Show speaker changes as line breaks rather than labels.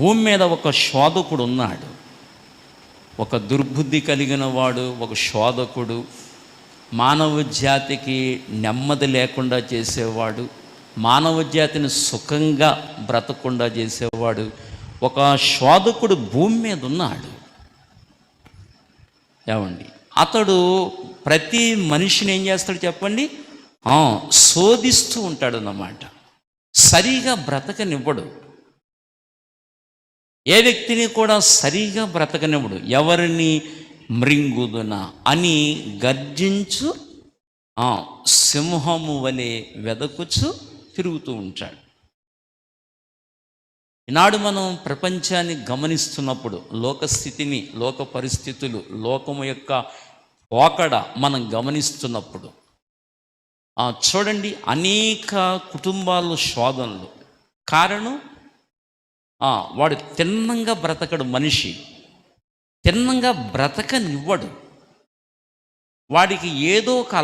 భూమి మీద ఒక శోధకుడు ఉన్నాడు. ఒక దుర్బుద్ధి కలిగిన వాడు, ఒక శోధకుడు, మానవ జాతికి నెమ్మది లేకుండా చేసేవాడు, మానవ జాతిని సుఖంగా బ్రతకుండా చేసేవాడు. ఒక శోధకుడు భూమి మీద ఉన్నాడు. ఏమండి, అతడు ప్రతి మనిషిని ఏం చేస్తాడు చెప్పండి? శోధిస్తూ ఉంటాడు అన్నమాట. సరిగా బ్రతకనివ్వడు. ఏ వ్యక్తిని కూడా సరిగా బ్రతకనివ్వడు. ఎవరిని మృంగుదున అని గర్జించు సింహము వలె వెదకుచు తిరుగుతూ ఉంటాడు. ఈనాడు మనం ప్రపంచాన్ని గమనిస్తున్నప్పుడు, లోకస్థితిని, లోక పరిస్థితులు, లోకము యొక్క పోకడ మనం గమనిస్తున్నప్పుడు చూడండి, అనేక కుటుంబాల్లో శోధనలు. కారణం, వాడు తిన్నంగా బ్రతకడు. మనిషి తిన్నంగా బ్రతకనివ్వడు. వాడికి ఏదో ఒక